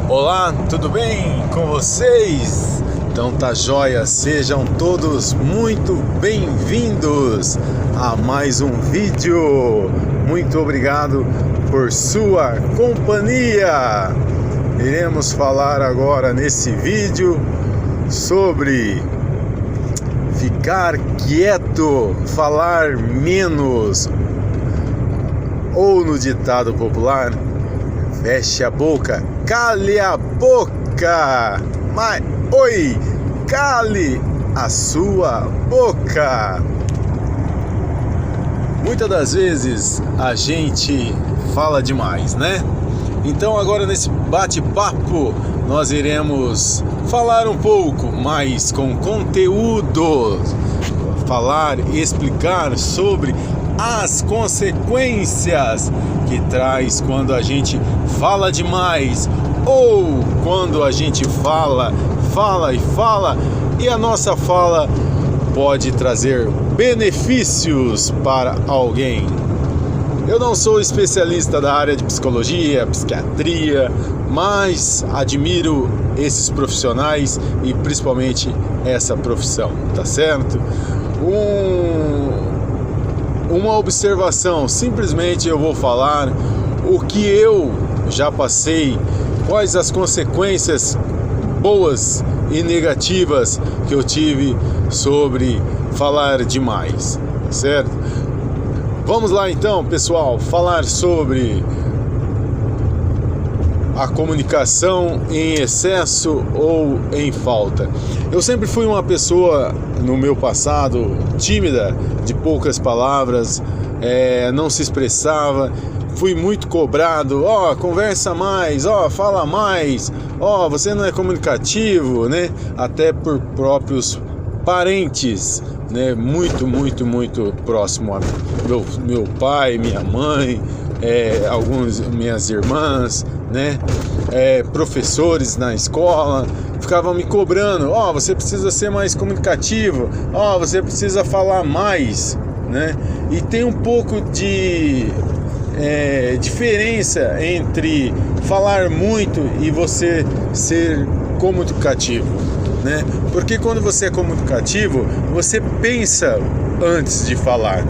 Olá, tudo bem com vocês? Então tá jóia, sejam todos muito bem-vindos a mais um vídeo. Muito obrigado por sua companhia. Iremos falar agora nesse vídeo sobre ficar quieto, falar menos, ou no ditado popular, feche a boca, cale a boca. Mas, oi, cale a sua boca. Muitas das vezes a gente fala demais, né? Então agora nesse bate-papo nós iremos falar um pouco mais com conteúdo, falar e explicar sobre as consequências que traz quando a gente fala demais, ou quando a gente fala e a nossa fala pode trazer benefícios para alguém. Eu não sou especialista da área de psicologia, psiquiatria, mas admiro esses profissionais e principalmente essa profissão, tá certo? Uma observação, simplesmente eu vou falar o que eu já passei, quais as consequências boas e negativas que eu tive sobre falar demais, certo? Vamos lá então, pessoal, falar sobre a comunicação em excesso ou em falta. Eu sempre fui uma pessoa, no meu passado, tímida, de poucas palavras, não se expressava, fui muito cobrado, conversa mais, fala mais, você não é comunicativo, né? Até por próprios parentes, né? Muito próximo a meu pai, minha mãe, minhas irmãs, né? Professores na escola ficavam me cobrando, você precisa ser mais comunicativo, você precisa falar mais, né? E tem um pouco de diferença entre falar muito e você ser comunicativo, né? Porque quando você é comunicativo, você pensa antes de falar,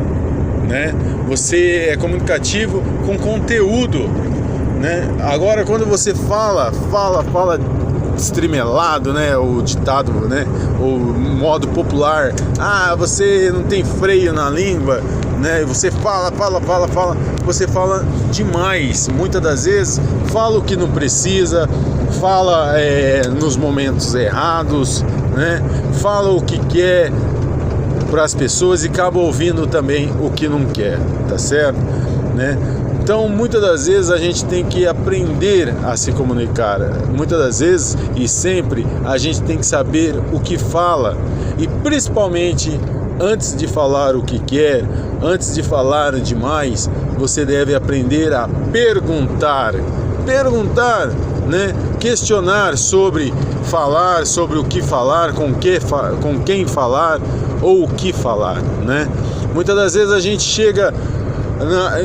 né? Você é comunicativo com conteúdo, né? Agora quando você fala estrimelado, né? O ditado, né? O modo popular, você não tem freio na língua, né? Você fala, você fala demais, muitas das vezes fala o que não precisa, fala nos momentos errados, né? Fala o que quer para as pessoas e acaba ouvindo também o que não quer, tá certo? Né? Então, muitas das vezes a gente tem que aprender a se comunicar. Muitas das vezes e sempre a gente tem que saber o que fala, e principalmente antes de falar o que quer, antes de falar demais, você deve aprender a perguntar, né? Questionar sobre falar, sobre o que falar, com quem falar ou o que falar, né? Muitas das vezes a gente chega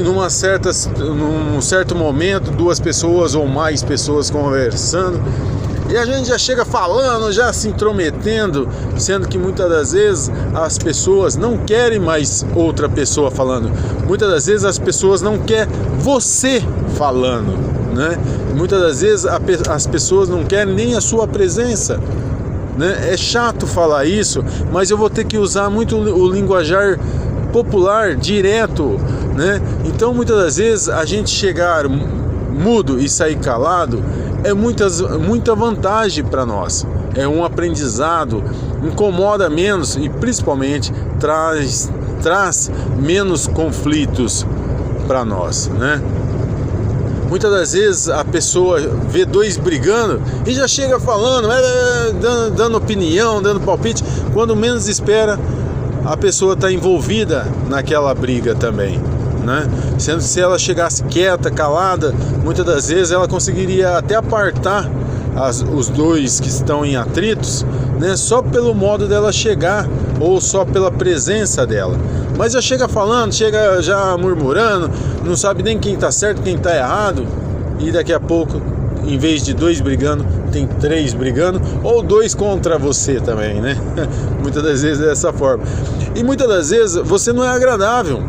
num certo momento, duas pessoas ou mais pessoas conversando, e a gente já chega falando, já se intrometendo, sendo que muitas das vezes as pessoas não querem mais outra pessoa falando. Muitas das vezes as pessoas não querem você falando, né? Muitas das vezes as pessoas não querem nem a sua presença, né? É chato falar isso, mas eu vou ter que usar muito o linguajar popular, direto, né? Então muitas das vezes a gente chegar mudo e sair calado é muita vantagem para nós, é um aprendizado, incomoda menos e principalmente traz menos conflitos para nós, né? Muitas das vezes a pessoa vê dois brigando e já chega falando, dando opinião, dando palpite, quando menos espera a pessoa está envolvida naquela briga também, né? Sendo que se ela chegasse quieta, calada, muitas das vezes ela conseguiria até apartar os dois que estão em atritos, né? Só pelo modo dela chegar ou só pela presença dela. Mas já chega falando, chega já murmurando, não sabe nem quem está certo, quem está errado, e daqui a pouco em vez de 2 brigando, tem 3 brigando, ou 2 contra você também, né? Muitas das vezes é dessa forma. E muitas das vezes você não é agradável.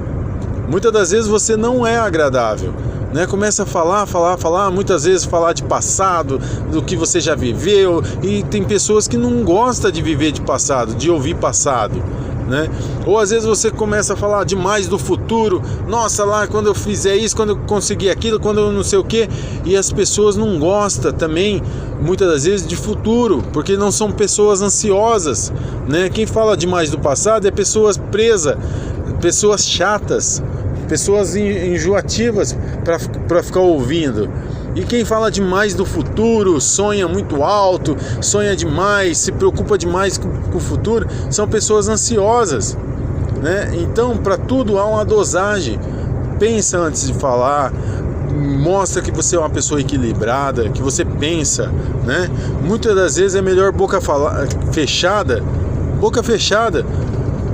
Muitas das vezes você não é agradável, né? Começa a falar, muitas vezes falar de passado, do que você já viveu, e tem pessoas que não gostam de viver de passado, de ouvir passado, né? Ou às vezes você começa a falar demais do futuro, nossa, lá quando eu fizer isso, quando eu conseguir aquilo, quando eu não sei o que, e as pessoas não gostam também, muitas das vezes, de futuro, porque não são pessoas ansiosas, né? Quem fala demais do passado é pessoas presas, pessoas chatas, pessoas enjoativas para ficar ouvindo. E quem fala demais do futuro, sonha muito alto, sonha demais, se preocupa demais com o futuro, são pessoas ansiosas, né? Então, para tudo há uma dosagem. Pensa antes de falar, mostra que você é uma pessoa equilibrada, que você pensa, né? Muitas das vezes é melhor boca fechada,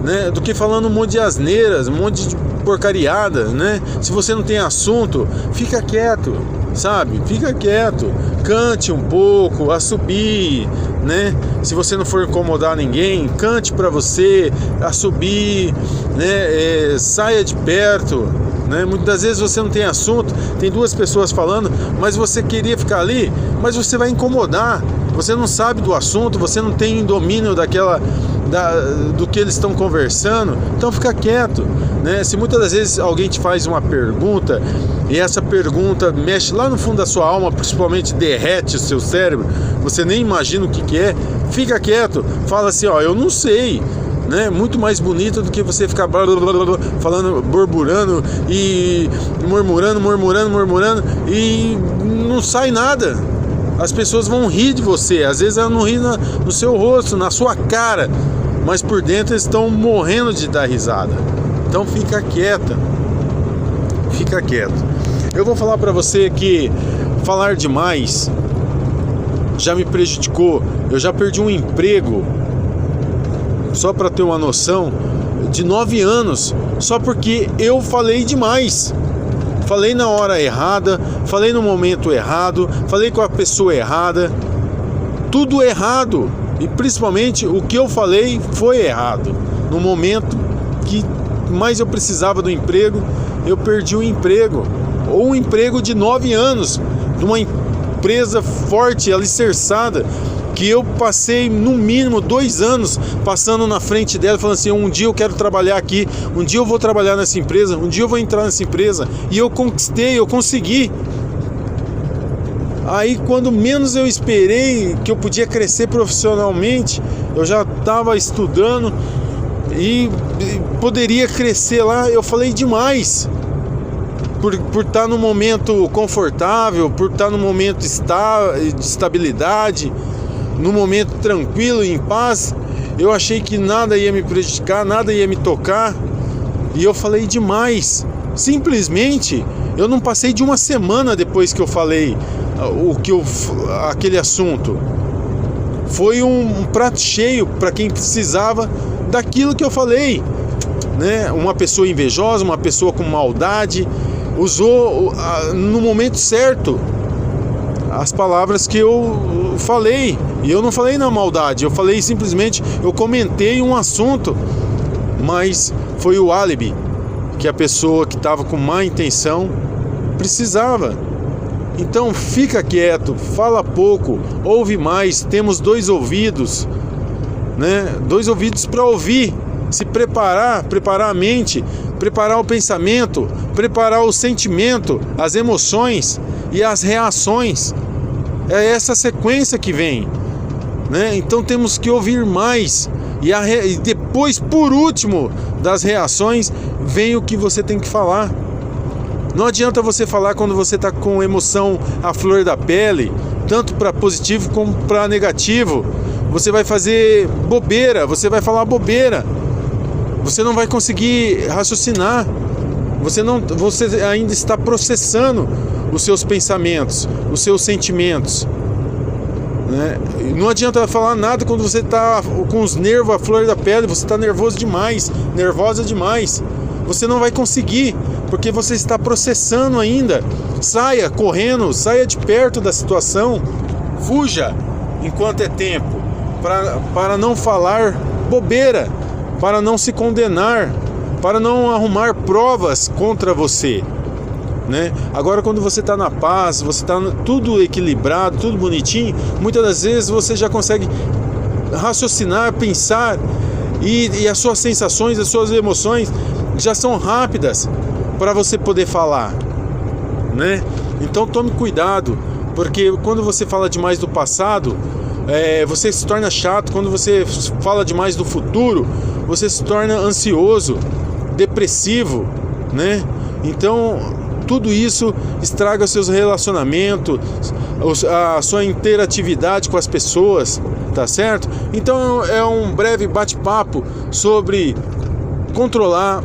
né, do que falando um monte de asneiras, um monte de porcariada, né? Se você não tem assunto, fica quieto, sabe? Fica quieto, cante um pouco, assobie, né? Se você não for incomodar ninguém, cante para você, assobie, né? Saia de perto, né? Muitas das vezes você não tem assunto, tem 2 pessoas falando, mas você queria ficar ali, mas você vai incomodar, você não sabe do assunto, você não tem domínio do que eles estão conversando, então fica quieto, né? Se muitas das vezes alguém te faz uma pergunta e essa pergunta mexe lá no fundo da sua alma, principalmente derrete o seu cérebro, você nem imagina o que é, fica quieto, fala assim, ó, eu não sei, né? Muito mais bonito do que você ficar falando, borburando e murmurando e não sai nada. As pessoas vão rir de você, às vezes elas não riem no seu rosto, na sua cara, mas por dentro eles estão morrendo de dar risada. Então fica quieto. Eu vou falar para você que falar demais já me prejudicou. Eu já perdi um emprego, só para ter uma noção, de 9 anos, só porque eu falei demais. Falei na hora errada, falei no momento errado, falei com a pessoa errada, tudo errado. E principalmente o que eu falei foi errado. No momento que mais eu precisava do emprego, eu perdi o emprego. Ou um emprego de 9 anos, de uma empresa forte, alicerçada, que eu passei no mínimo 2 anos passando na frente dela, falando assim, um dia eu quero trabalhar aqui, um dia eu vou trabalhar nessa empresa, um dia eu vou entrar nessa empresa, e eu conquistei, eu consegui. Aí quando menos eu esperei que eu podia crescer profissionalmente, eu já estava estudando e poderia crescer lá, eu falei demais. Por estar num momento confortável, por estar num momento de estabilidade, num momento tranquilo, em paz, eu achei que nada ia me prejudicar, nada ia me tocar, e eu falei demais. Simplesmente, eu não passei de uma semana depois que eu falei aquele assunto. Foi um prato cheio para quem precisava daquilo que eu falei, né? Uma pessoa invejosa, uma pessoa com maldade, usou no momento certo as palavras que eu falei, e eu não falei na maldade, eu falei simplesmente, eu comentei um assunto, mas foi o álibi que a pessoa que estava com má intenção precisava. Então fica quieto, fala pouco, ouve mais. Temos 2 ouvidos, né? 2 ouvidos para ouvir, se preparar a mente, preparar o pensamento, preparar o sentimento, as emoções e as reações. É essa sequência que vem, né? Então temos que ouvir mais, e depois, por último das reações, vem o que você tem que falar. Não adianta você falar quando você está com emoção à flor da pele, tanto para positivo como para negativo. Você vai fazer bobeira, você vai falar bobeira, você não vai conseguir raciocinar, você ainda está processando os seus pensamentos, os seus sentimentos, né? Não adianta falar nada quando você está com os nervos à flor da pele, você está nervosa demais, você não vai conseguir, porque você está processando ainda Saia correndo, saia de perto da situação, fuja enquanto é tempo, para não falar bobeira, para não se condenar, para não arrumar provas contra você, né? Agora, quando você está na paz, você está tudo equilibrado, tudo bonitinho, muitas das vezes você já consegue raciocinar, pensar, e as suas sensações, as suas emoções já são rápidas para você poder falar, né? Então tome cuidado, porque quando você fala demais do passado, você se torna chato. Quando você fala demais do futuro, você se torna ansioso, depressivo, né? Então tudo isso estraga seus relacionamentos, a sua interatividade com as pessoas, tá certo? Então é um breve bate-papo sobre controlar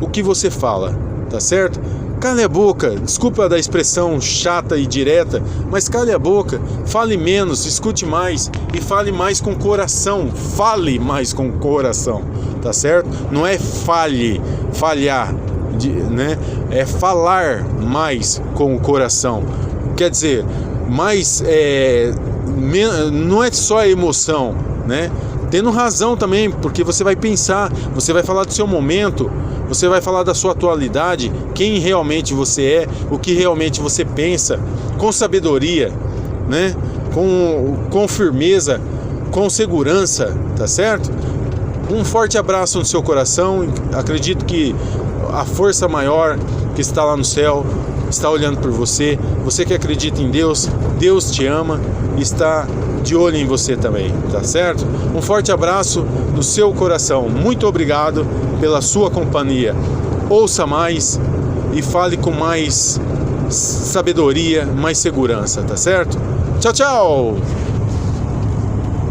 o que você fala, tá certo? Cale a boca, desculpa da expressão chata e direta, mas cale a boca, fale menos, escute mais e fale mais com o coração. Fale mais com o coração, tá certo? Não é falhar, né? É falar mais com o coração. Quer dizer, mais não é só a emoção, né? Tendo razão também, porque você vai pensar, você vai falar do seu momento, você vai falar da sua atualidade, quem realmente você é, o que realmente você pensa, com sabedoria, né? Com firmeza, com segurança, tá certo? Um forte abraço no seu coração. Acredito que a força maior que está lá no céu está olhando por você. Você que acredita em Deus, Deus te ama e está de olho em você também, tá certo? Um forte abraço no seu coração. Muito obrigado pela sua companhia. Ouça mais e fale com mais sabedoria, mais segurança, tá certo? Tchau, tchau!